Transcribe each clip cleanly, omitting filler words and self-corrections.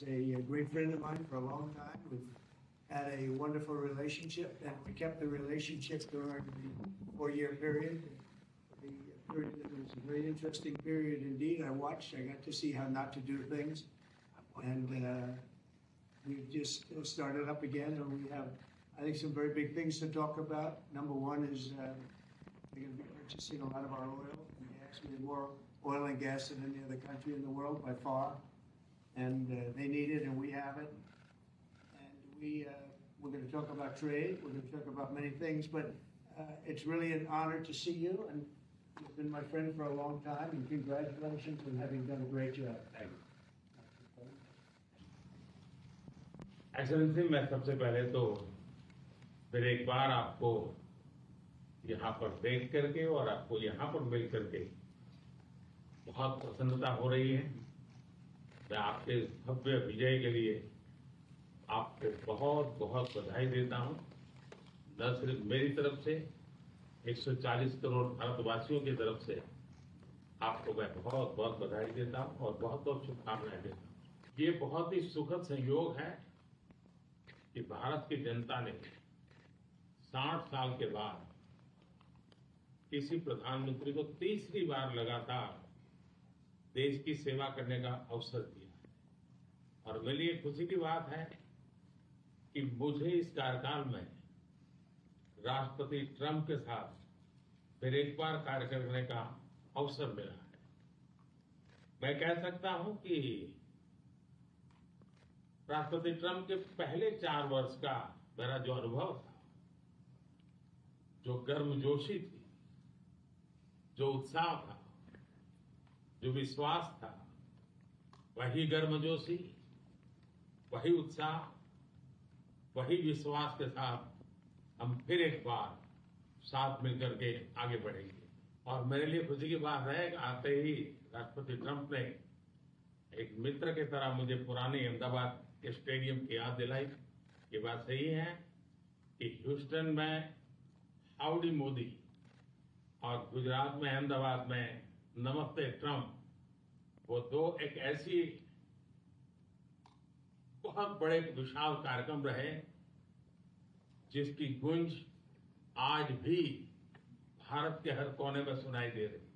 is a great friend of mine for a long time. We've had a wonderful relationship, and we kept the relationship during the 4-year period. The period that was a very interesting period indeed. I got to see how not to do things, and we just started up again, and we have, I think, some very big things to talk about. Number one is they're going to be purchasing a lot of our oil and gas. We have more oil and gas than any other country in the world by far, and they need it, and we have it. And we're going to talk about trade. We're going to talk about many things, but it's really an honor to see you, and you've been my friend for a long time, and congratulations on having done a great job. Thank you. Excellency, मैं सबसे पहले तो फिर एक बार आपको यहाँ पर देख करके और आपको यहाँ पर मिल करके बहुत प्रसन्नता हो रही है। मैं आपके भव्य विजय के लिए आपको बहुत बहुत बधाई देता हूँ। न सिर्फ मेरी तरफ से, 140 करोड़ भारतवासियों की तरफ से आपको मैं बहुत बहुत बधाई देता हूँ और बहुत बहुत शुभकामनाएं देता हूँ। ये बहुत ही सुखद संयोग है कि भारत की जनता ने 60 साल के बाद किसी प्रधानमंत्री को तीसरी बार लगातार देश की सेवा करने का अवसर दिया है। और मेरे लिए खुशी की बात है कि मुझे इस कार्यकाल में राष्ट्रपति ट्रंप के साथ फिर एक बार कार्य करने का अवसर मिला है। मैं कह सकता हूं कि राष्ट्रपति ट्रंप के पहले 4 वर्ष का मेरा जो अनुभव था, जो गर्मजोशी थी, जो उत्साह था, जो विश्वास था, वही गर्मजोशी, वही उत्साह, वही विश्वास के साथ हम फिर एक बार साथ मिलकर के आगे बढ़ेंगे। और मेरे लिए खुशी की बात है कि आते ही राष्ट्रपति ट्रंप ने एक मित्र की तरह मुझे पुराने अहमदाबाद के स्टेडियम की याद दिलाई। ये बात सही है कि ह्यूस्टन में हाउडी मोदी और गुजरात में अहमदाबाद में नमस्ते ट्रंप, वो दो एक ऐसी बहुत बड़े विशाल कार्यक्रम रहे जिसकी गूंज आज भी भारत के हर कोने में सुनाई दे रही है।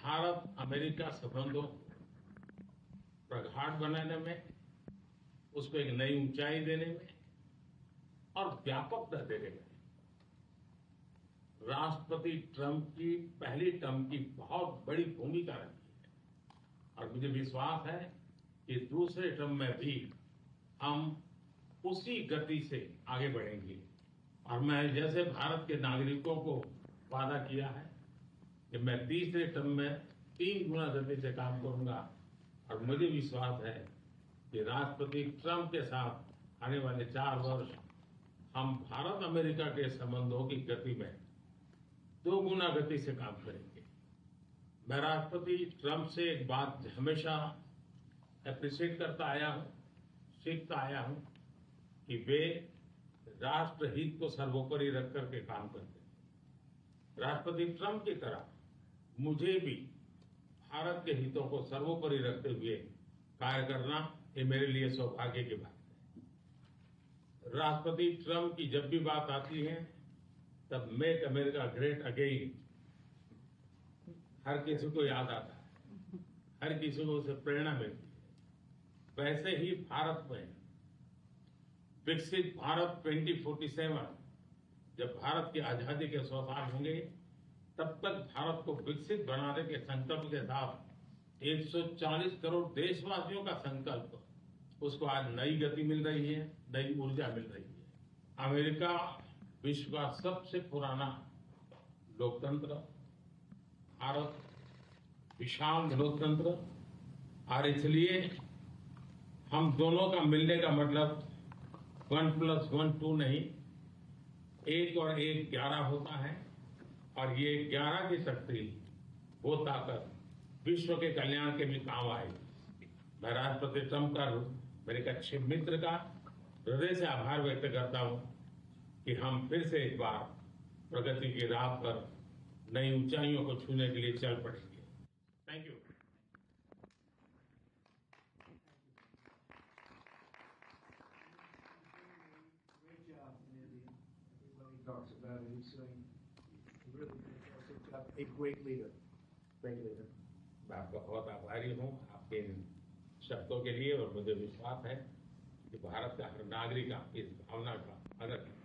भारत अमेरिका संबंधों प्रगाढ़ बनाने में, उसको एक नई ऊंचाई देने में और व्यापकता देने में राष्ट्रपति ट्रंप की पहली टर्म की बहुत बड़ी भूमिका रही है। और मुझे विश्वास है कि दूसरे टर्म में भी हम उसी गति से आगे बढ़ेंगे। और मैं जैसे भारत के नागरिकों को वादा किया है कि मैं तीसरे टर्म में 3 गुना गति से काम करूंगा। और मुझे विश्वास है कि राष्ट्रपति ट्रंप के साथ आने वाले 4 वर्ष हम भारत अमेरिका के संबंधों की गति में 2 गुना गति से काम करेंगे। मैं राष्ट्रपति ट्रंप से एक बात हमेशा अप्रिशिएट करता आया हूं, सीखता आया हूं कि वे राष्ट्रहित को सर्वोपरि रख करके काम करते हैं। राष्ट्रपति ट्रंप की तरह मुझे भी भारत के हितों को सर्वोपरि रखते हुए कार्य करना, ये मेरे लिए सौभाग्य की बात है। राष्ट्रपति ट्रंप की जब भी बात आती है तब मेक अमेरिका ग्रेट अगेन हर किसी को याद आता है, हर किसी को उसे प्रेरणा मिलती है। वैसे ही भारत में विकसित भारत 2047, जब भारत की आजादी के 100 साल होंगे, तब तक भारत को विकसित बनाने के संकल्प के साथ 140 करोड़ देशवासियों का संकल्प, उसको आज नई गति मिल रही है, नई ऊर्जा मिल रही है। अमेरिका विश्व का सबसे पुराना लोकतंत्र, भारत विशाल लोकतंत्र, और इसलिए हम दोनों का मिलने का मतलब 1+1 2 नहीं, 1 और 1 11 होता है। और ये 11 की शक्ति, वो ताकत विश्व के कल्याण के लिए काम आएगी। मैं राष्ट्रपति ट्रंप का, मेरे एक अच्छे मित्र का हृदय से आभार व्यक्त करता हूं कि हम फिर से एक बार प्रगति की राह पर नई ऊंचाइयों को छूने के लिए चल पड़ेंगे। Thank you. talks about it. He's doing a really fantastic job. A great leader. Great leader. मैं आपका बहुत आभारी हूँ आपके इन शब्दों के लिए और मुझे विश्वास है कि भारत का हर नागरिक आपकी इस भावना का आदर करता है।